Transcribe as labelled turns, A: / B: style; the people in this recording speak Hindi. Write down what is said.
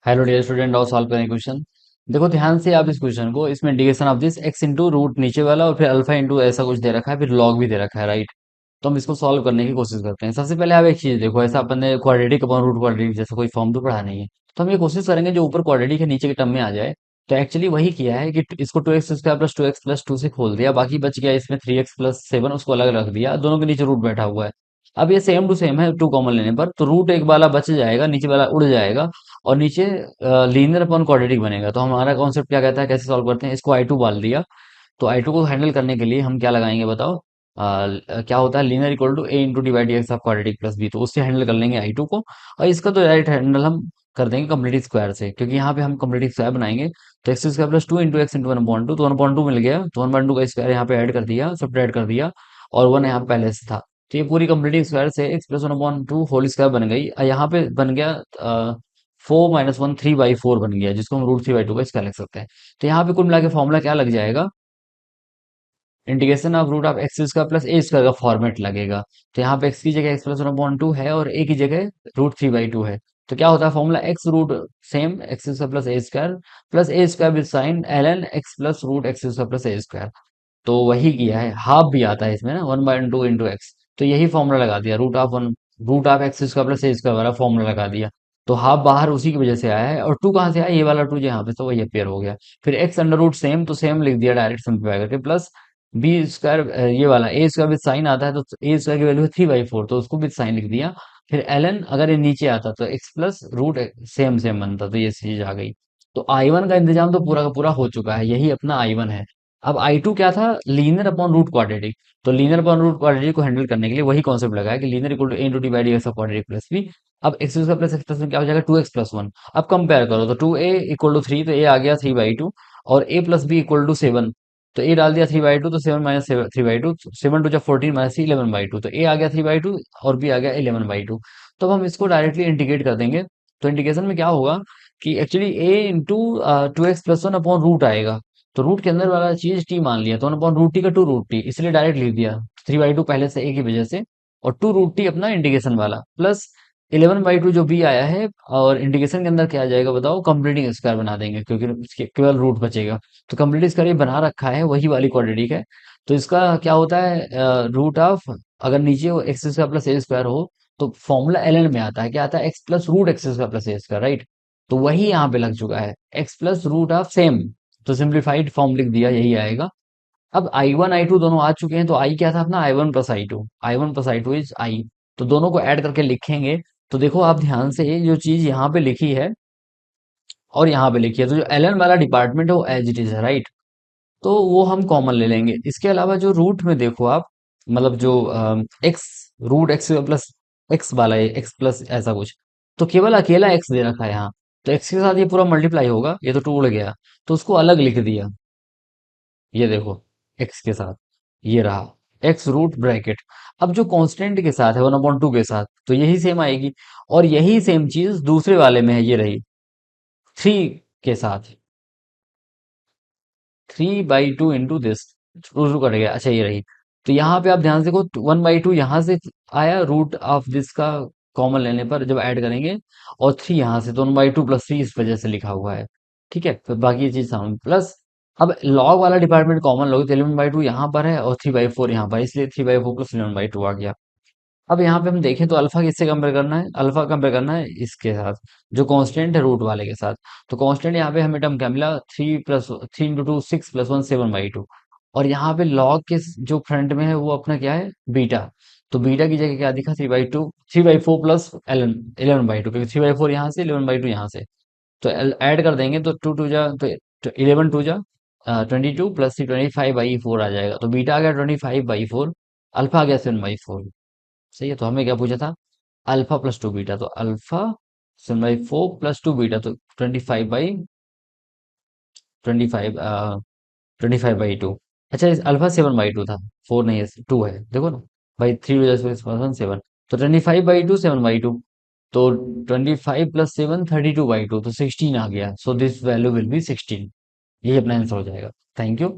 A: हेलो डियर स्टूडेंट, और सॉल्व करें क्वेश्चन। देखो ध्यान से आप इस क्वेश्चन को, इसमें integration of this x into root नीचे वाला और फिर अल्फा इंटू ऐसा कुछ दे रखा है, फिर लॉग भी दे रखा है, राइट। तो हम इसको सॉल्व करने की कोशिश करते हैं। सबसे पहले आप एक चीज देखो, ऐसा अपन ने क्वाड्रेटिक अपॉन रूट क्वाड्रेटिक जैसा कोई फॉर्म तो पढ़ा नहीं है। तो हम ये कोशिश करेंगे जो ऊपर क्वाड्रेटिक है नीचे के टर्म में आ जाए। तो एक्चुअली वही किया है कि इसको 2x² प्लस 2x+2 से खोल दिया, बाकी बच गया इसमें 3x+7, उसको अलग रख दिया, दोनों के नीचे रूट बैठा हुआ है। अब ये सेम टू सेम है, टू कॉमन लेने पर तो रूट एक वाला बच जाएगा, नीचे वाला उड़ जाएगा और नीचे लीनियर अपॉन क्वाड्रेटिक बनेगा। तो हमारा कॉन्सेप्ट क्या कहता है, कैसे सॉल्व करते हैं, इसको आई टू डाल दिया। तो आई टू को हैंडल करने के लिए हम क्या लगाएंगे बताओ। क्या होता है, linear equal to A into divide x of quadratic plus B, तो उससे हैंडल कर लेंगे आई टू को। और इसका तो डायरेक्ट हैंडल हम कर देंगे कंप्लीट स्क्वायर से, क्योंकि यहाँ पे हम कंप्लीट स्क्वायर बनाएंगे। तो x square plus two into x into 1/2, तो 1/2 मिल गया, तो 1/2 का स्क्वायर यहाँ पे ऐड कर दिया, सब ऐड कर दिया। और वन यहाँ पे पहले से था। तो ये पूरी कंप्लीट स्क्वायर से एक्स प्लस 1/2 होल स्क्वायर बन गई। यहाँ पे बन गया 4 - 1 3/4 बन गया, जिसको हम √3/2 का स्क्वायर लिख सकते हैं। तो यहाँ पे कुल मिला के फॉर्मूला क्या लग जाएगा, integration of root of x square plus A square का फॉर्मेट लगेगा। तो यहाँ पे एक्स की जगह एक्स प्लस 1/2 है और ए की जगह √3/2 है। तो क्या होता है formula, x root same x square plus A square with sign L N x plus root x square plus A square. तो वही किया है, हाफ भी आता है इसमें ना, 1/2 इंटू एक्स। तो यही फॉर्मूला लगा दिया, root of x square plus A square वाला फॉर्मूला लगा दिया। तो हाफ बाहर उसी की वजह से आया है, और टू कहाँ से आया, ये वाला टू जो यहाँ पे, तो वही अपेयर हो गया। फिर एक्स अंडर रूट सेम, तो सेम लिख दिया डायरेक्ट सिंप्लीफाई करके, प्लस बी स्क्वायर, ये वाला ए स्क्वायर विद साइन आता है, तो ए स्क्वायर की वैल्यू है 3/4, तो उसको विद साइन लिख दिया। फिर एल एन अगर ये नीचे आता तो x plus root same same बनता, तो ये चीज आ गई। तो आई वन का इंतजाम तो पूरा का पूरा हो चुका है, यही अपना आई वन है। अब आई टू क्या था, लीनियर अपॉन रूट क्वाड्रेटिक। तो लीनियर अपॉन रूट क्वाड्रेटिक को हैंडल करने के लिए वही कॉन्सेप्ट लगाया कि linear equal to A into D by D X quadratic plus B. अब X square plus X plus one क्या हो जाएगा, 2x+1। अब कंपेयर करो तो 2a इक्वल टू 3, तो ए आ गया 3/2, और a plus B equal to 7। तो ए डाल दिया 3/2, तो 7 - 3/2, 7 टू 14 माइनस 11/2, तो ए आ गया 3/2 और बी आ गया 11/2। तो अब हम इसको डायरेक्टली इंटीग्रेट कर देंगे। तो इंटीग्रेशन में क्या होगा कि एक्चुअली ए इंटू 2x+1 अपॉन रूट आएगा। तो रूट के अंदर वाला चीज टी मान लिया, तो 1/√t का 2√t, इसलिए डायरेक्ट लिख दिया। 3/2 पहले से ए की वजह से, और 2√t अपना इंटीग्रेशन वाला, प्लस 11/2 जो बी आया है। और इंटीग्रेशन के अंदर क्या आ जाएगा बताओ, कंप्लीटिंग स्क्वायर बना देंगे, क्योंकि केवल रूट बचेगा। तो कंप्लीट स्क्वायर ये बना रखा है, वही वाली क्वाड्रेटिक है। तो इसका क्या होता है, रूट ऑफ, अगर नीचे x square plus A square हो, तो फॉर्मूला एल एन में आता है, क्या आता है, X plus root x square plus A square, right. तो वही यहाँ पे लग चुका है, X plus root of same. तो सिंप्लीफाइड फॉर्म लिख दिया, यही आएगा। अब आई वन आई टू दोनों आ चुके हैं, तो आई क्या था अपना, I one plus I two is I. तो दोनों को ऐड करके लिखेंगे। तो देखो आप ध्यान से, ये जो चीज यहाँ पे लिखी है और यहाँ पे लिखी है, तो जो एल एन वाला डिपार्टमेंट है वो एज इट इज है, राइट। तो वो हम कॉमन ले लेंगे। इसके अलावा जो रूट में देखो आप, मतलब जो x, root x plus x वाला है, एक्स प्लस ऐसा कुछ, तो केवल अकेला एक्स दे रखा है यहाँ। तो एक्स के साथ ये पूरा मल्टीप्लाई होगा, ये तो टू उड़ गया, तो उसको अलग लिख दिया। ये देखो, एक्स के साथ ये रहा, एक्स रूट ब्रैकेट। अब जो कांस्टेंट के साथ है 1/2 के साथ, तो यही सेम आएगी। और यही सेम चीज दूसरे वाले में है, ये रही 3 के साथ, 3/2 इंटू दिस, टू कट गया, अच्छा ये रही। तो यहाँ पे आप ध्यान से देखो, 1/2 यहाँ से आया, रूट ऑफ दिस का कॉमन लेने पर जब ऐड करेंगे, और 3 यहाँ से, तो 1/2 प्लस 3 इस वजह से लिखा हुआ है। ठीक है, तो बाकी ये चीज सामने प्लस। अब लॉग वाला डिपार्टमेंट कॉमन लोगे, तो 11/2 यहाँ पर है और 3/4 यहाँ पर, इसलिए 3/4 प्लस 11/2 आ गया। अब यहाँ पे हम देखें तो अल्फा किससे कंपेयर करना है, अल्फा कंपेयर करना है इसके साथ, जो कांस्टेंट है रूट वाले के साथ। तो कांस्टेंट यहाँ पे हमें टर्म क्या मिला, 3 इंटू 2 6 + 1 7/2। और यहाँ पे लॉग के जो फ्रंट में है वो अपना क्या है, बीटा। तो बीटा की जगह क्या दिखा, 3/2, 3/4 प्लस 11/2, क्योंकि 3/4 यहाँ से, 11/2 यहाँ से। तो ऐड कर देंगे तो टू टू जा, तो 11 2 जा 22 प्लस 25/4 आ जाएगा। तो बीटा आ गया 25/4, अल्फा आ गया 7/4। सही है, तो हमें क्या पूछा था, अल्फा प्लस टू बीटा, तो अल्फा 7/4 प्लस टू बीटा, तो 25/टू। अच्छा, इस अल्फा 7/2 था, 4 नहीं है, 2 है, देखो ना भाई, 3 वजह से 7। तो 25/2 7/2, तो 25 प्लस 7 32/2, तो 16 आ गया। So this value will be 16। यही अपना आंसर हो जाएगा। Thank you.